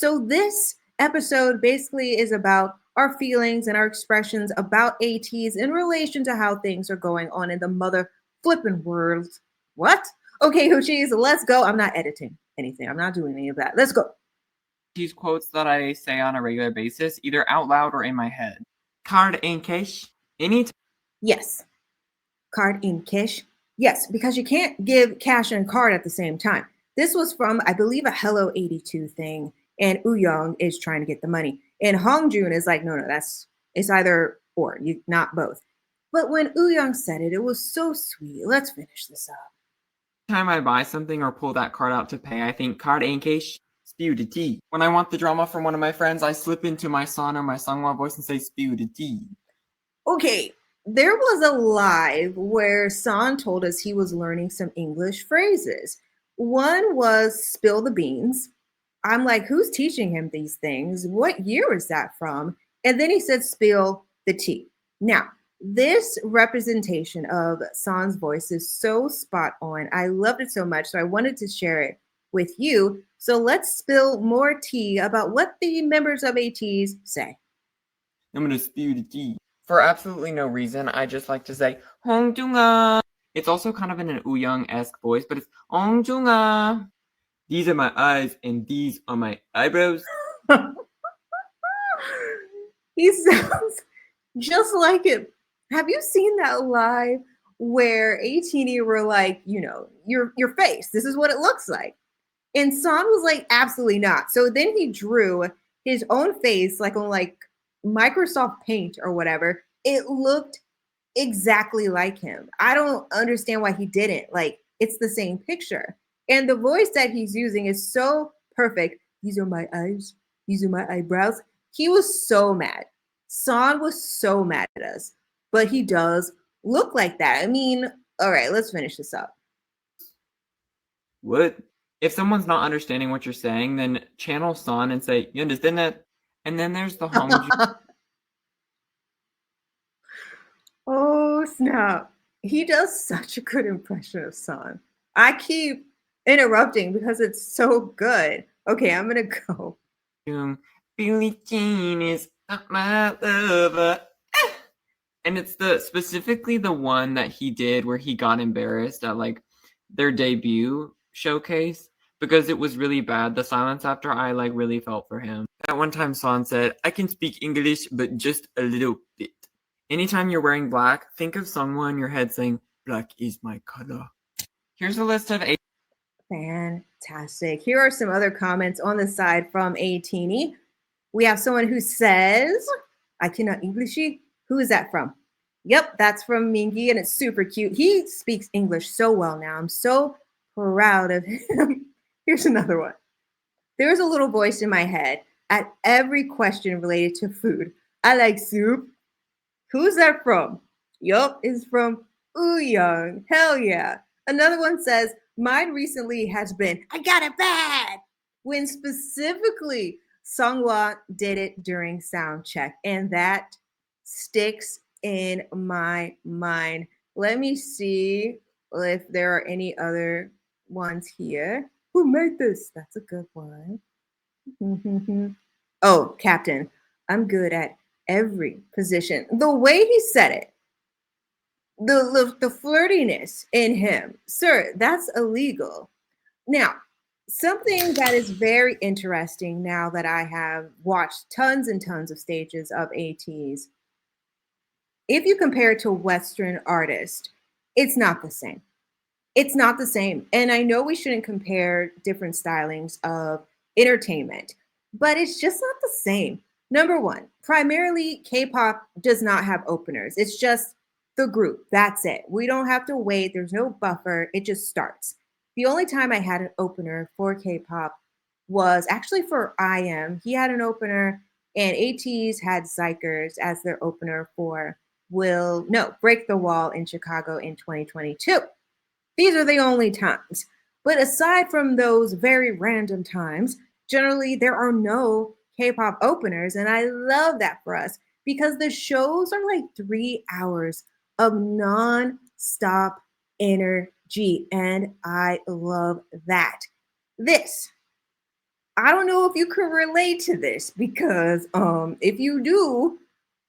So this episode basically is about our feelings and our expressions about ATs in relation to how things are going on in the mother flipping world. What? Okay, Hoochies, let's go. I'm not editing anything. I'm not doing any of that. Let's go. These quotes that I say on a regular basis, either out loud or in my head. Card in cash. Anytime. Yes. Card in cash. Yes, because you can't give cash and card at the same time. This was from, I believe, a Hello 82 thing, and Young is trying to get the money. And Hongjoong is like, no, it's either or, you not both. But when Young said it, it was so sweet. Let's finish this up. Time I buy something or pull that card out to pay, I think card in cash. Spew the tea. When I want the drama from one of my friends, I slip into my Son or my Seonghwa voice and say spew the tea. Okay, there was a live where San told us he was learning some English phrases. One was spill the beans. I'm like, who's teaching him these things? What year is that from? And then he said spill the tea. Now, this representation of San's voice is so spot on. I loved it so much, so I wanted to share it with you. So let's spill more tea about what the members of ATEEZ say. I'm gonna spew the tea. For absolutely no reason, I just like to say Hongjoong. It's also kind of in an Young-esque voice, but it's Hongjoong. These are my eyes and these are my eyebrows. He sounds just like it. Have you seen that live where ATINY were like, your face, this is what it looks like. And San was like, absolutely not. So then he drew his own face like on like Microsoft Paint or whatever. It looked exactly like him. I don't understand why he didn't. Like, it's the same picture. And the voice that he's using is so perfect. These are my eyes. These are my eyebrows. He was so mad. San was so mad at us. But he does look like that. I mean, all right, let's finish this up. What? If someone's not understanding what you're saying, then channel San and say, you understand that? And then there's the Hongjoong. Oh, snap. He does such a good impression of San. I keep interrupting because it's so good. Okay, I'm going to go. Billie Jean is not my lover. And it's specifically the one that he did where he got embarrassed at like their debut showcase because it was really bad. The silence after I like really felt for him. At one time San said, I can speak English, but just a little bit. Anytime you're wearing black, think of Seonghwa in your head saying, black is my color. Here's a list of Fantastic. Here are some other comments on the side from ATINY. We have someone who says, I cannot Englishy. Who is that from? Yep, that's from Mingi, and it's super cute. He speaks English so well now. I'm so proud of him. Here's another one. There's a little voice in my head at every question related to food. I like soup. Who's that from? Yup, it's from Young. Hell yeah. Another one says, mine recently has been, I got it bad. When specifically Seonghwa did it during sound check. And that sticks in my mind. Let me see if there are any other ones here. Who made this? That's a good one. Oh, Captain, I'm good at every position. The way he said it, the flirtiness in him, sir, that's illegal. Now, something that is very interesting now that I have watched tons and tons of stages of ATEEZ, if you compare it to Western artists, it's not the same. It's not the same. And I know we shouldn't compare different stylings of entertainment, but it's just not the same. Number one, primarily K-pop does not have openers. It's just the group. That's it. We don't have to wait. There's no buffer. It just starts. The only time I had an opener for K-pop was actually for IM. He had an opener, and ATEEZ had Zykers as their opener for Break the Wall in Chicago in 2022. These are the only times. But aside from those very random times, generally there are no K-pop openers, and I love that for us because the shows are like 3 hours of non-stop energy, and I love that. This, I don't know if you can relate to this because if you do,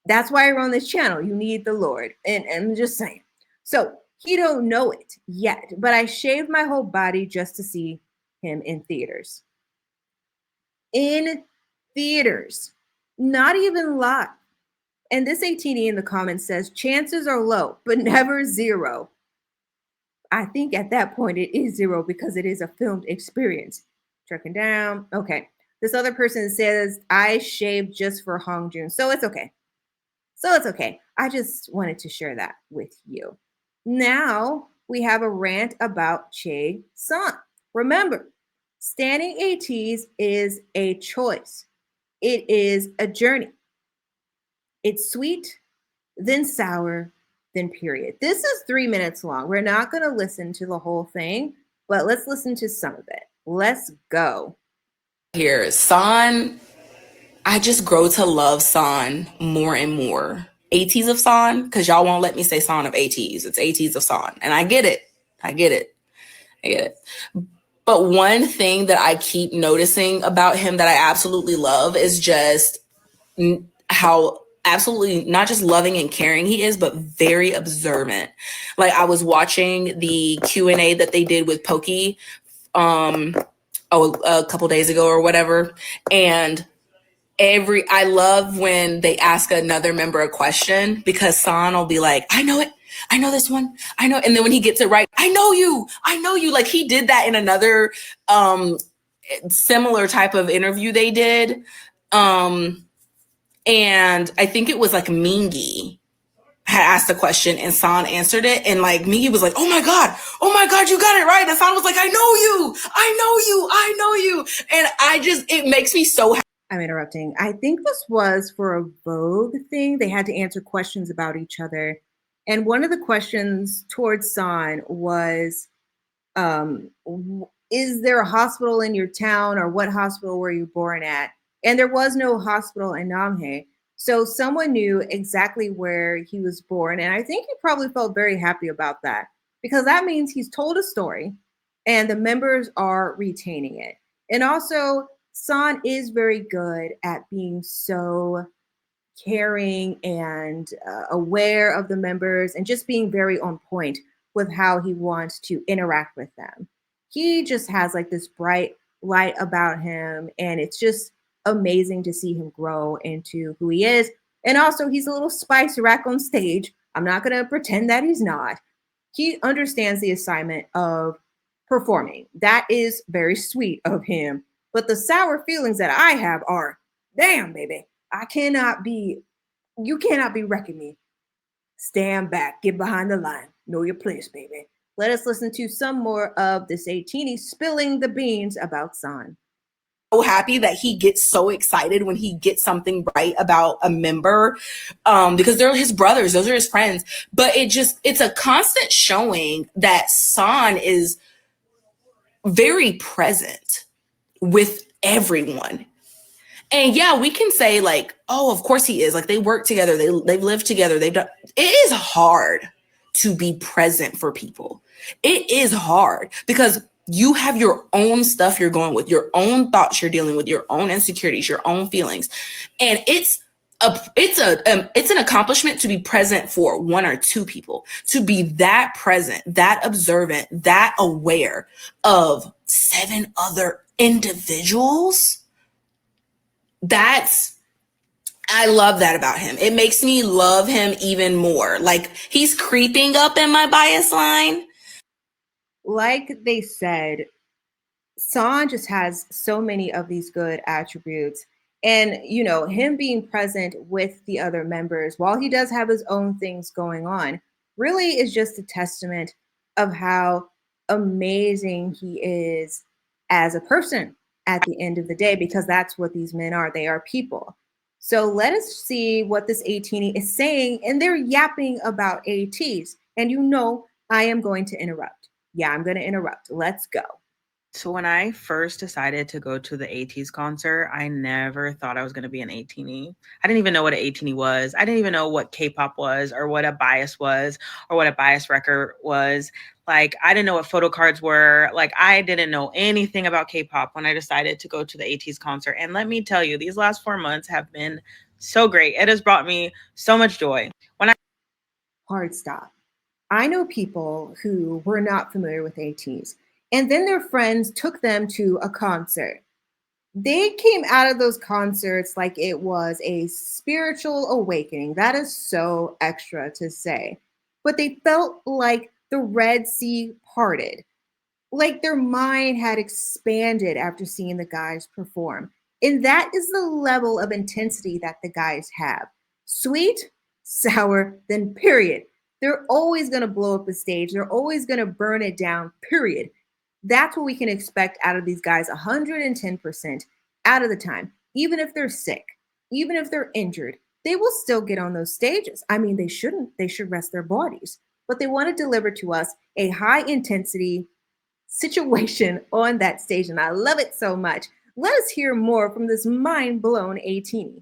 that's why you're on this channel. You need the Lord. And I'm just saying. So he don't know it yet, but I shaved my whole body just to see him in theaters. In theaters, not even live. And this ATINY in the comments says, chances are low, but never zero. I think at that point it is zero because it is a filmed experience. Tracking down. Okay. This other person says, I shaved just for Hongjoong. So it's okay. So it's okay. I just wanted to share that with you. Now we have a rant about Chae-san. Remember, standing ATEEZ is a choice. It is a journey. It's sweet, then sour, then period. This is 3 minutes long. We're not going to listen to the whole thing, but let's listen to some of it. Let's go. Here, San, I just grow to love San more and more. ATEEZ of San, because y'all won't let me say San of ATEEZ. It's ATEEZ of San. And I get it. I get it. I get it. But one thing that I keep noticing about him that I absolutely love is just how absolutely not just loving and caring he is, but very observant. Like I was watching the Q&A that they did with Pokey a couple days ago or whatever. And I love when they ask another member a question because San will be like, I know it. I know this one. I know. And then when he gets it right, I know you. Like he did that in another similar type of interview they did. And I think it was like Mingi had asked the question and San answered it. And like Mingi was like, oh my God, you got it right. And San was like, I know you. And it makes me so happy. I'm interrupting. I think this was for a Vogue thing. They had to answer questions about each other. And one of the questions towards San was, is there a hospital in your town or what hospital were you born at? And there was no hospital in Namhae. So someone knew exactly where he was born. And I think he probably felt very happy about that because that means he's told a story and the members are retaining it. And also, San is very good at being so caring and aware of the members and just being very on point with how he wants to interact with them. He just has like this bright light about him, and it's just amazing to see him grow into who he is. And also, he's a little spice rack on stage. I'm not going to pretend that he's not. He understands the assignment of performing. That is very sweet of him. But the sour feelings that I have are, damn, baby, you cannot be wrecking me. Stand back, get behind the line, know your place, baby. Let us listen to some more of this ATINY spilling the beans about San. So happy that he gets so excited when he gets something right about a member because they're his brothers, those are his friends. But it's a constant showing that San is very present with everyone. And yeah, we can say like, oh, of course he is. Like they work together, they've lived together, it is hard to be present for people. It is hard because you have your own stuff you're going with, your own thoughts you're dealing with, your own insecurities, your own feelings. And it's an accomplishment to be present for one or two people, to be that present, that observant, that aware of 7 other individuals. I love that about him. It makes me love him even more. Like he's creeping up in my bias line. Like they said, San just has so many of these good attributes. And, you know, him being present with the other members, while he does have his own things going on, really is just a testament of how amazing he is as a person at the end of the day, because that's what these men are. They are people. So let us see what this ATINY is saying. And they're yapping about ATEEZ. And you know, I am going to interrupt. Yeah, I'm going to interrupt. Let's go. So when I first decided to go to the ATEEZ concert, I never thought I was going to be an ATINY. I didn't even know what an ATINY was. I didn't even know what K-pop was or what a bias was or what a bias record was. Like, I didn't know what photo cards were. Like, I didn't know anything about K-pop when I decided to go to the ATEEZ concert. And let me tell you, these last 4 months have been so great. It has brought me so much joy. Hard stop. I know people who were not familiar with ATEEZ, and then their friends took them to a concert. They came out of those concerts like it was a spiritual awakening. That is so extra to say. But they felt like the Red Sea parted, like their mind had expanded after seeing the guys perform. And that is the level of intensity that the guys have. Sweet, sour, then period. They're always going to blow up the stage. They're always going to burn it down, period. That's what we can expect out of these guys 110% out of the time. Even if they're sick, even if they're injured, they will still get on those stages. I mean, they shouldn't. They should rest their bodies. But they want to deliver to us a high intensity situation on that stage. And I love it so much. Let us hear more from this mind-blown ATINY.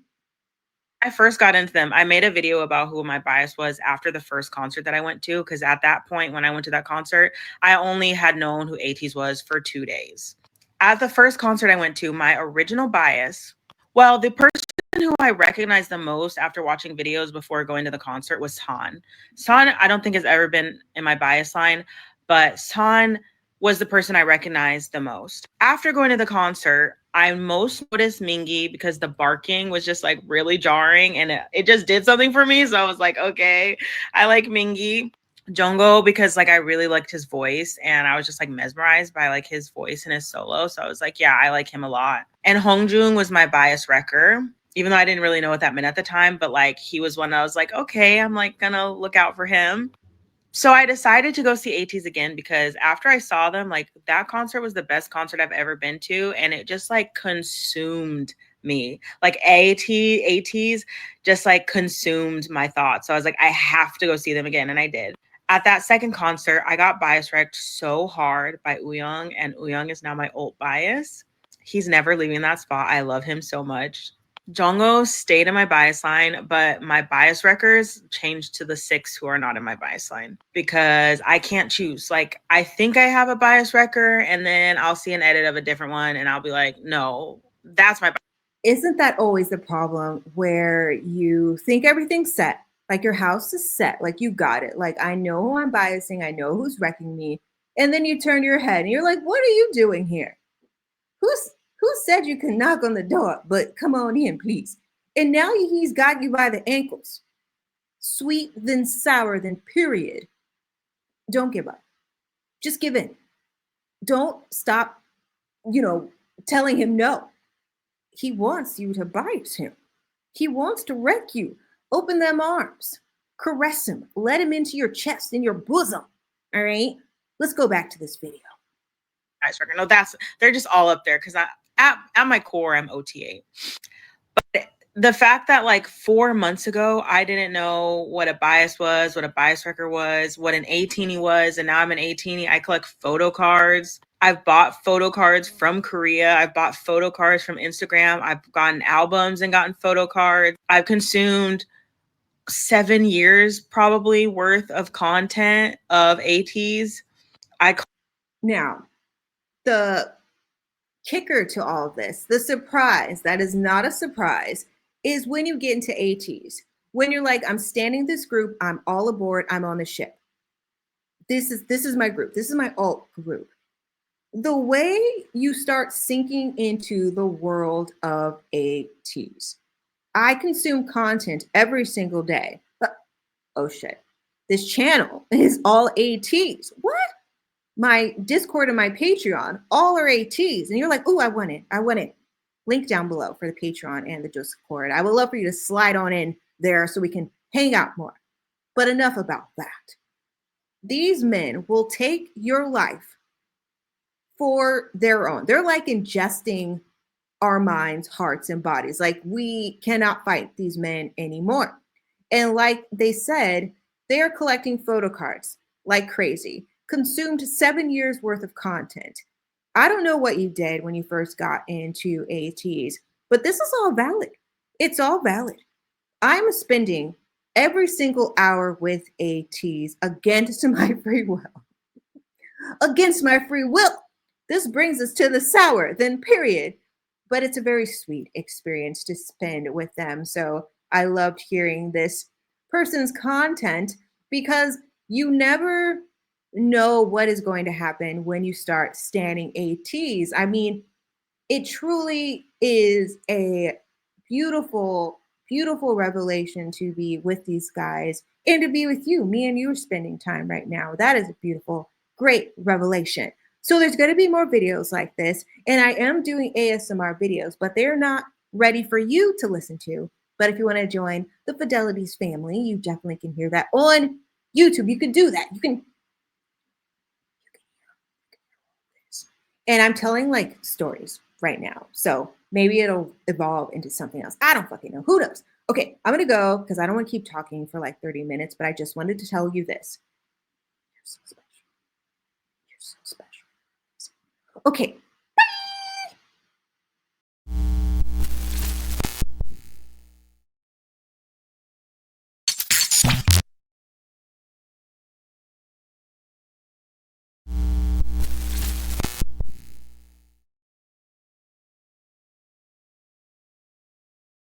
I first got into them, I made a video about who my bias was after the first concert that I went to, because at that point when I went to that concert, I only had known who ATEEZ was for 2 days. At the first concert I went to, my original bias, well, the person who I recognized the most after watching videos before going to the concert was San. San, I don't think has ever been in my bias line, but San was the person I recognized the most. After going to the concert, I most noticed Mingi because the barking was just like really jarring and it just did something for me. So I was like, okay, I like Mingi. Jungkook because like I really liked his voice and I was just like mesmerized by like his voice and his solo. So I was like, yeah, I like him a lot. And Hongjoong was my bias wrecker, even though I didn't really know what that meant at the time, but like he was one I was like, okay, I'm like gonna look out for him. So I decided to go see ATEEZ again because after I saw them, like that concert was the best concert I've ever been to. And it just like consumed me. Like ATEEZ just like consumed my thoughts. So I was like, I have to go see them again. And I did. At that second concert, I got bias wrecked so hard by Wooyoung, and Wooyoung is now my ult bias. He's never leaving that spot. I love him so much. Jongho stayed in my bias line, but my bias wreckers changed to the 6 who are not in my bias line because I can't choose. Like, I think I have a bias wrecker, and then I'll see an edit of a different one, and I'll be like, no, that's my bias. Isn't that always the problem where you think everything's set? Like your house is set, like you got it. Like I know who I'm biasing, I know who's wrecking me. And then you turn your head and you're like, what are you doing here? Who said you can knock on the door, but come on in, please? And now he's got you by the ankles. Sweet, then sour, then period. Don't give up. Just give in. Don't stop, telling him no. He wants you to bias him. He wants to wreck you. Open them arms. Caress him. Let him into your chest and your bosom. All right? Let's go back to this video. No, they're just all up there because at my core, I'm OTA. But the fact that like 4 months ago, I didn't know what a bias was, what a bias wrecker was, what an ATINY was, and now I'm an ATINY. I collect photo cards. I've bought photo cards from Korea. I've bought photo cards from Instagram. I've gotten albums and gotten photo cards. I've consumed 7 years probably worth of content of ATEEZ. Now, the kicker to all of this, the surprise that is not a surprise, is when you get into ATEEZ. When you're like, I'm standing this group, I'm all aboard, I'm on the ship. This is my group. This is my alt group. The way you start sinking into the world of ATEEZ. I consume content every single day. But, oh shit, this channel is all ATEEZ. What? My Discord and my Patreon all are ATEEZ. And you're like, oh, I want it. Link down below for the Patreon and the Discord. I would love for you to slide on in there so we can hang out more. But enough about that. These men will take your life for their own. They're like ingesting our minds, hearts, and bodies. Like we cannot fight these men anymore. And like they said, they are collecting photo cards like crazy, consumed 7 years worth of content. I don't know what you did when you first got into ATEEZ, but this is all valid. It's all valid. I'm spending every single hour with ATEEZ against my free will. Against my free will. This brings us to the sour, then period. But it's a very sweet experience to spend with them. So I loved hearing this person's content because you never know what is going to happen when you start standing ATEEZ. I mean, it truly is a beautiful, beautiful revelation to be with these guys and to be with you. Me and you are spending time right now. That is a beautiful, great revelation. So there's going to be more videos like this. And I am doing ASMR videos, but they're not ready for you to listen to. But if you want to join the Fidelities family, you definitely can hear that on YouTube. You can do that. You can. And I'm telling like stories right now. So maybe it'll evolve into something else. I don't fucking know. Who knows? Okay, I'm going to go because I don't want to keep talking for like 30 minutes, but I just wanted to tell you this. You're so special. You're so special. Okay,